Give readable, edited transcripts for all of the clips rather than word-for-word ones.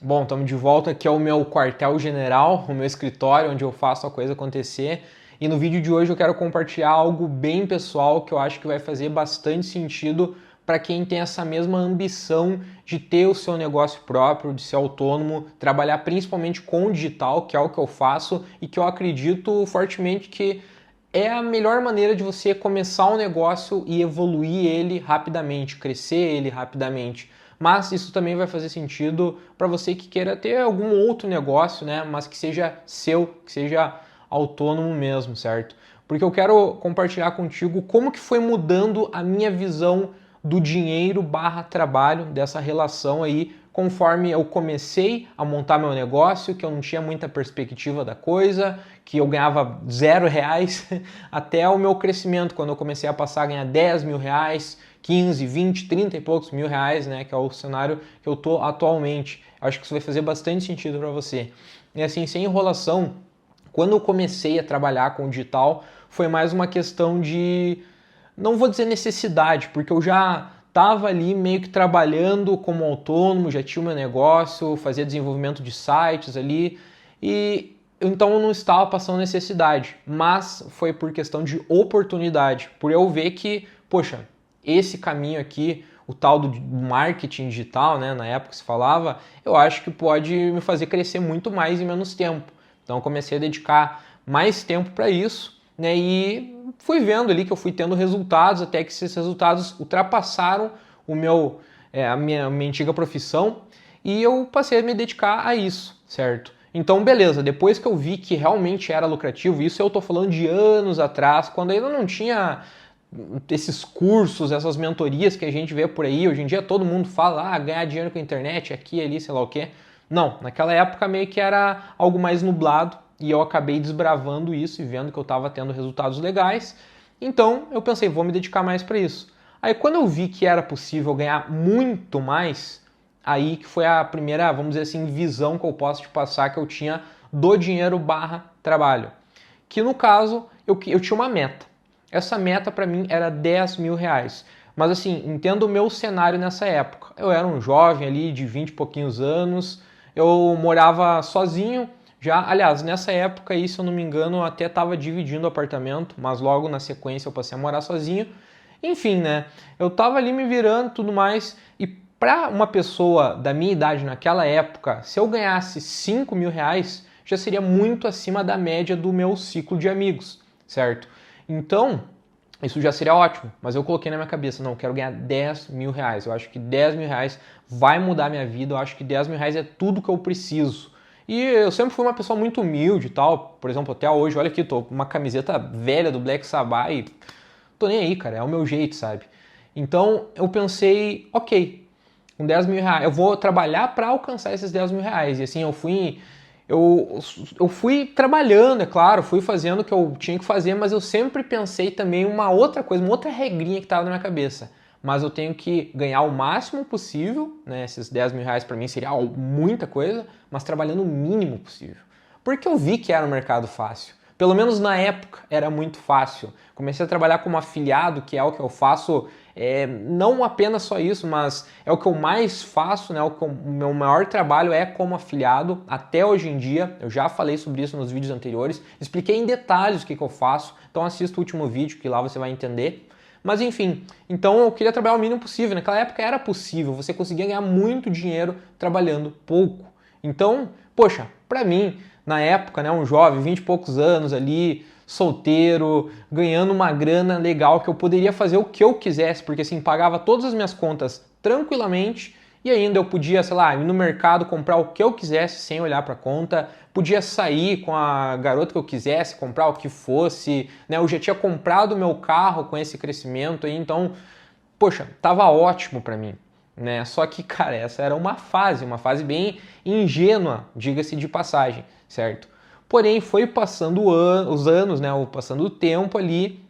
Bom, estamos de volta aqui ao meu quartel-general, o meu escritório, onde eu faço a coisa acontecer. E no vídeo de hoje eu quero compartilhar algo bem pessoal que eu acho que vai fazer bastante sentido para quem tem essa mesma ambição de ter o seu negócio próprio, de ser autônomo, trabalhar principalmente com o digital, que é o que eu faço e que eu acredito fortemente que é a melhor maneira de você começar um negócio e evoluir ele rapidamente, crescer ele rapidamente. Mas isso também vai fazer sentido para você que queira ter algum outro negócio, né? Mas que seja seu, que seja autônomo mesmo, certo? Porque eu quero compartilhar contigo como que foi mudando a minha visão do dinheiro barra trabalho, dessa relação aí, conforme eu comecei a montar meu negócio, que eu não tinha muita perspectiva da coisa, que eu ganhava R$ 0, até o meu crescimento, quando eu comecei a passar a ganhar R$ 10 mil, 15, 20, 30 e poucos mil reais, né, que é o cenário que eu tô atualmente. Eu acho que isso vai fazer bastante sentido para você. E assim, sem enrolação, quando eu comecei a trabalhar com o digital, foi mais uma questão de, não vou dizer necessidade, porque eu já estava ali meio que trabalhando como autônomo, já tinha o meu negócio, fazia desenvolvimento de sites ali, e então eu não estava passando necessidade, mas foi por questão de oportunidade, por eu ver que, poxa, esse caminho aqui, o tal do marketing digital, né, na época que se falava, eu acho que pode me fazer crescer muito mais em menos tempo. Então eu comecei a dedicar mais tempo para isso, né, e fui vendo ali que eu fui tendo resultados, até que esses resultados ultrapassaram a minha antiga profissão, e eu passei a me dedicar a isso, certo? Então, beleza, depois que eu vi que realmente era lucrativo, isso eu tô falando de anos atrás, quando ainda não tinha esses cursos, essas mentorias que a gente vê por aí. Hoje em dia todo mundo fala, ganhar dinheiro com a internet, aqui, ali, sei lá o quê. Não, naquela época meio que era algo mais nublado e eu acabei desbravando isso e vendo que eu estava tendo resultados legais. Então eu pensei, vou me dedicar mais para isso. Aí quando eu vi que era possível ganhar muito mais, aí que foi a primeira, vamos dizer assim, visão que eu posso te passar que eu tinha do dinheiro barra trabalho. Que no caso eu tinha uma meta. Essa meta para mim era R$ 10 mil. Mas assim, entendo o meu cenário nessa época. Eu era um jovem ali de 20 e pouquinhos anos, eu morava sozinho. Já, aliás, nessa época aí, se eu não me engano, eu até estava dividindo o apartamento, mas logo na sequência eu passei a morar sozinho. Enfim, né? Eu tava ali me virando e tudo mais. E para uma pessoa da minha idade naquela época, se eu ganhasse R$ 5 mil, já seria muito acima da média do meu ciclo de amigos, certo? Então, isso já seria ótimo, mas eu coloquei na minha cabeça, não, eu quero ganhar R$ 10 mil. Eu acho que R$ 10 mil vai mudar a minha vida, eu acho que R$ 10 mil é tudo que eu preciso. E eu sempre fui uma pessoa muito humilde e tal, por exemplo, até hoje, olha aqui, tô com uma camiseta velha do Black Sabbath e tô nem aí, cara, é o meu jeito, sabe? Então eu pensei, ok, com R$ 10 mil, eu vou trabalhar para alcançar esses R$ 10 mil. E assim, eu fui trabalhando, é claro, fui fazendo o que eu tinha que fazer, mas eu sempre pensei também uma outra coisa, uma outra regrinha que estava na minha cabeça. Mas eu tenho que ganhar o máximo possível, né? Esses R$ 10 mil para mim seria muita coisa, mas trabalhando o mínimo possível. Porque eu vi que era um mercado fácil. Pelo menos na época era muito fácil. Comecei a trabalhar como afiliado, que é o que eu faço, não apenas só isso, mas é o que eu mais faço, né? O meu maior trabalho é como afiliado até hoje em dia. Eu já falei sobre isso nos vídeos anteriores, expliquei em detalhes o que eu faço, então assista o último vídeo que lá você vai entender. Mas enfim, então eu queria trabalhar o mínimo possível. Naquela época era possível, você conseguia ganhar muito dinheiro trabalhando pouco. Então, poxa, pra mim, na época, né, um jovem, 20 e poucos anos ali, solteiro, ganhando uma grana legal que eu poderia fazer o que eu quisesse, porque assim, pagava todas as minhas contas tranquilamente e ainda eu podia, sei lá, ir no mercado comprar o que eu quisesse sem olhar para a conta, podia sair com a garota que eu quisesse, comprar o que fosse, né? Eu já tinha comprado meu carro com esse crescimento aí, então, poxa, tava ótimo para mim, né? Só que, cara, essa era uma fase bem ingênua, diga-se de passagem, certo? Porém, foi passando os anos, né? Passando o tempo ali,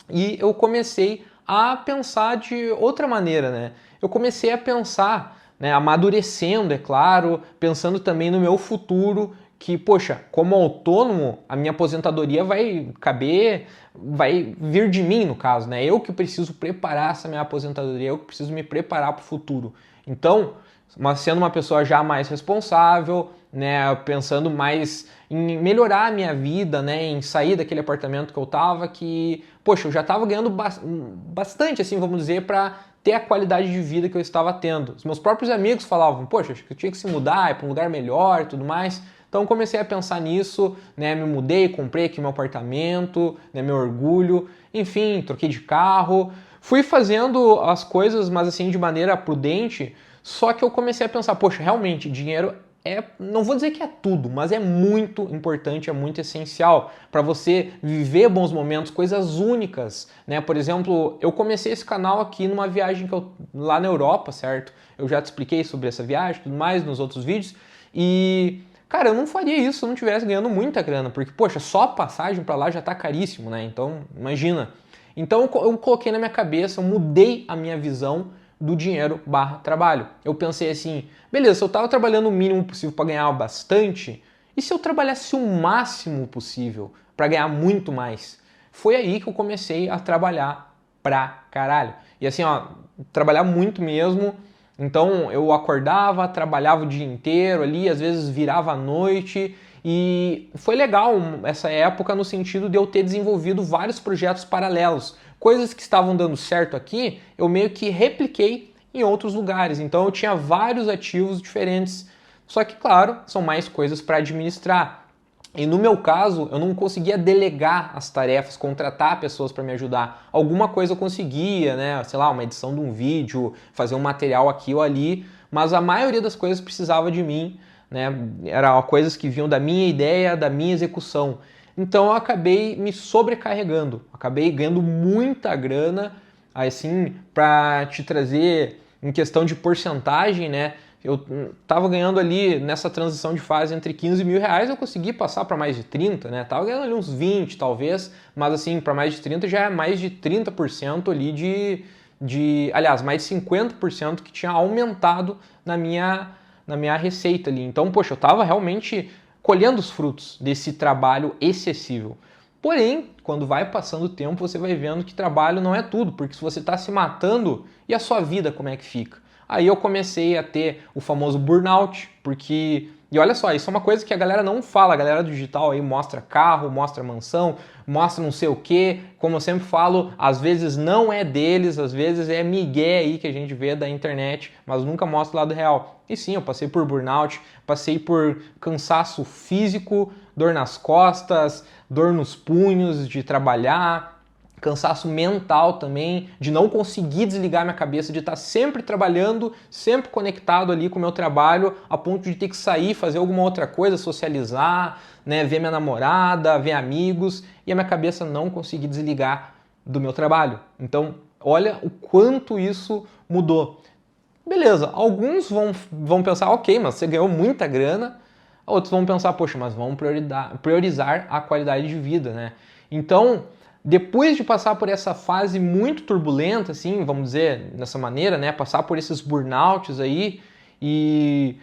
e eu comecei a pensar de outra maneira, né? Eu comecei a pensar, né, amadurecendo, é claro, pensando também no meu futuro, que, poxa, como autônomo, a minha aposentadoria vai caber, vai vir de mim, no caso, né? Eu que preciso preparar essa minha aposentadoria, eu que preciso me preparar para o futuro. Então, mas sendo uma pessoa já mais responsável, né, pensando mais em melhorar a minha vida, né, em sair daquele apartamento que eu tava, que, poxa, eu já tava ganhando bastante, assim, vamos dizer, para ter a qualidade de vida que eu estava tendo. Os meus próprios amigos falavam, poxa, acho que eu tinha que se mudar, ir para um lugar melhor e tudo mais. Então comecei a pensar nisso, né, me mudei, comprei aqui meu apartamento, né, meu orgulho, enfim, troquei de carro, fui fazendo as coisas, mas assim, de maneira prudente, só que eu comecei a pensar, poxa, realmente, dinheiro não vou dizer que é tudo, mas é muito importante, é muito essencial para você viver bons momentos, coisas únicas, né? Por exemplo, eu comecei esse canal aqui numa viagem lá na Europa, certo? Eu já te expliquei sobre essa viagem, tudo mais nos outros vídeos, e cara, eu não faria isso se eu não estivesse ganhando muita grana, porque poxa, só a passagem para lá já tá caríssimo, né? Então, imagina. Então eu coloquei na minha cabeça, eu mudei a minha visão do dinheiro barra trabalho. Eu pensei assim, beleza, se eu estava trabalhando o mínimo possível para ganhar bastante, e se eu trabalhasse o máximo possível para ganhar muito mais? Foi aí que eu comecei a trabalhar pra caralho. E assim, ó, trabalhar muito mesmo. Então eu acordava, trabalhava o dia inteiro ali, às vezes virava à noite, e foi legal essa época no sentido de eu ter desenvolvido vários projetos paralelos. Coisas que estavam dando certo aqui, eu meio que repliquei em outros lugares. Então eu tinha vários ativos diferentes. Só que, claro, são mais coisas para administrar. E no meu caso, eu não conseguia delegar as tarefas, contratar pessoas para me ajudar. Alguma coisa eu conseguia, né? Sei lá, uma edição de um vídeo, fazer um material aqui ou ali, mas a maioria das coisas precisava de mim, né? Eram coisas que vinham da minha ideia, da minha execução. Então eu acabei me sobrecarregando, acabei ganhando muita grana, assim, para te trazer em questão de porcentagem, né? Eu tava ganhando ali nessa transição de fase entre 15 mil reais, eu consegui passar para mais de 30, né? Tava ganhando ali uns 20 talvez, mas assim, para mais de 30 já é mais de 30% ali aliás, mais de 50% que tinha aumentado na minha receita ali. Então, poxa, eu tava realmente colhendo os frutos desse trabalho excessivo. Porém, quando vai passando o tempo, você vai vendo que trabalho não é tudo, porque se você está se matando, e a sua vida como é que fica? Aí eu comecei a ter o famoso burnout, porque... E olha só, isso é uma coisa que a galera não fala, a galera do digital aí mostra carro, mostra mansão, mostra não sei o que, como eu sempre falo, às vezes não é deles, às vezes é migué aí que a gente vê da internet, mas nunca mostra o lado real. E sim, eu passei por burnout, passei por cansaço físico, dor nas costas, dor nos punhos de trabalhar, cansaço mental também, de não conseguir desligar minha cabeça, de estar sempre trabalhando, sempre conectado ali com o meu trabalho, a ponto de ter que sair, fazer alguma outra coisa, socializar, né, ver minha namorada, ver amigos, e a minha cabeça não conseguir desligar do meu trabalho. Então, olha o quanto isso mudou. Beleza, alguns vão pensar, ok, mas você ganhou muita grana, outros vão pensar, poxa, mas vamos priorizar a qualidade de vida, né? Então, depois de passar por essa fase muito turbulenta, assim, vamos dizer, dessa maneira, né? Passar por esses burnouts aí e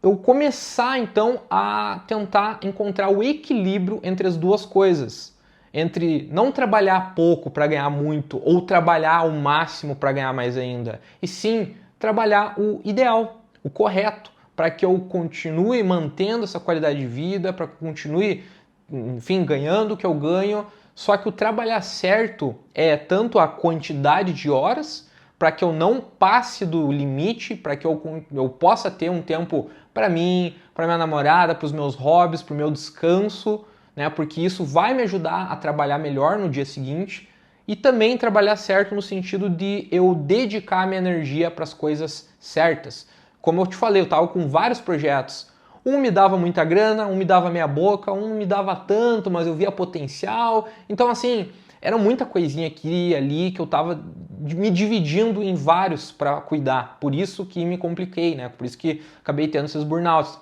eu começar, então, a tentar encontrar o equilíbrio entre as duas coisas. Entre não trabalhar pouco para ganhar muito ou trabalhar ao máximo para ganhar mais ainda. E sim, trabalhar o ideal, o correto, para que eu continue mantendo essa qualidade de vida, para que eu continue, enfim, ganhando o que eu ganho. Só que o trabalhar certo é tanto a quantidade de horas, para que eu não passe do limite, para que eu possa ter um tempo para mim, para minha namorada, para os meus hobbies, para o meu descanso, né? Porque isso vai me ajudar a trabalhar melhor no dia seguinte e também trabalhar certo no sentido de eu dedicar minha energia para as coisas certas. Como eu te falei, eu estava com vários projetos. Um me dava muita grana, um me dava meia boca, um não me dava tanto, mas eu via potencial. Então, assim, era muita coisinha aqui e ali que eu estava me dividindo em vários para cuidar. Por isso que me compliquei, né? Por isso que acabei tendo esses burnouts.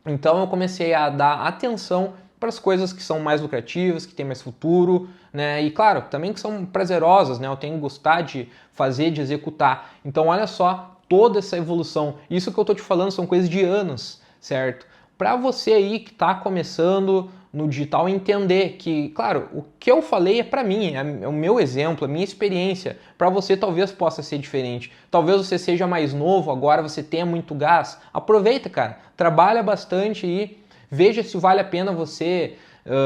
Então eu comecei a dar atenção para as coisas que são mais lucrativas, que têm mais futuro, né? E claro, também que são prazerosas, né? Eu tenho que gostar de fazer, de executar. Então olha só toda essa evolução. Isso que eu tô te falando são coisas de anos, certo? Para você aí que está começando no digital entender que, claro, o que eu falei é para mim, é o meu exemplo, a minha experiência. Para você talvez possa ser diferente. Talvez você seja mais novo, agora você tenha muito gás. Aproveita, cara. Trabalha bastante e veja se vale a pena você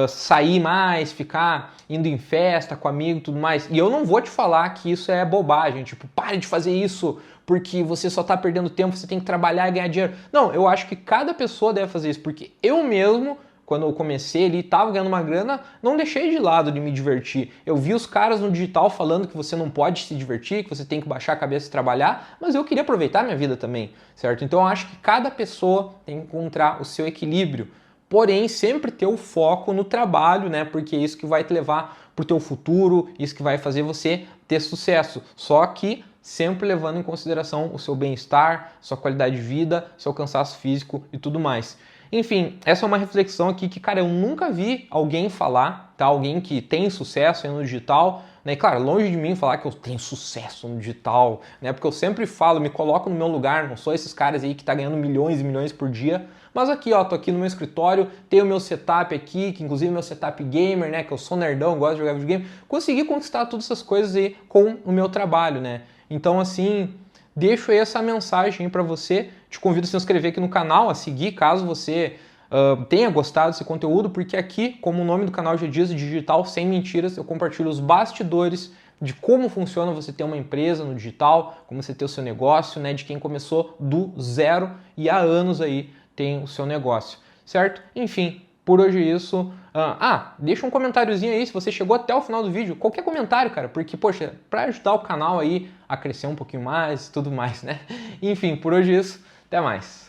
sair mais, ficar indo em festa com amigo e tudo mais. E eu não vou te falar que isso é bobagem, tipo, pare de fazer isso porque você só tá perdendo tempo, você tem que trabalhar e ganhar dinheiro. Não, eu acho que cada pessoa deve fazer isso, porque eu mesmo, quando eu comecei ali, tava ganhando uma grana, não deixei de lado de me divertir. Eu vi os caras no digital falando que você não pode se divertir, que você tem que baixar a cabeça e trabalhar, mas eu queria aproveitar minha vida também, certo? Então eu acho que cada pessoa tem que encontrar o seu equilíbrio. Porém, sempre ter o foco no trabalho, né? Porque é isso que vai te levar para o teu futuro, isso que vai fazer você ter sucesso. Só que sempre levando em consideração o seu bem-estar, sua qualidade de vida, seu cansaço físico e tudo mais. Enfim, essa é uma reflexão aqui que, cara, eu nunca vi alguém falar, tá? Alguém que tem sucesso no digital, né? E, claro, longe de mim falar que eu tenho sucesso no digital, né? Porque eu sempre falo, me coloco no meu lugar, não sou esses caras aí que tá ganhando milhões e milhões por dia. Mas aqui, ó, tô aqui no meu escritório, tenho o meu setup aqui, que inclusive é meu setup gamer, né? Que eu sou nerdão, gosto de jogar videogame. Consegui conquistar todas essas coisas aí com o meu trabalho, né? Então, assim, deixo aí essa mensagem para você. Te convido a se inscrever aqui no canal, a seguir, caso você tenha gostado desse conteúdo, porque aqui, como o nome do canal já diz, Digital Sem Mentiras, eu compartilho os bastidores de como funciona você ter uma empresa no digital, como você ter o seu negócio, né? De quem começou do zero e há anos aí tem o seu negócio, certo? Enfim, por hoje é isso. Deixa um comentáriozinho aí se você chegou até o final do vídeo. Qualquer comentário, cara, porque, poxa, para ajudar o canal aí a crescer um pouquinho mais e tudo mais, né? Enfim, por hoje é isso. Até mais.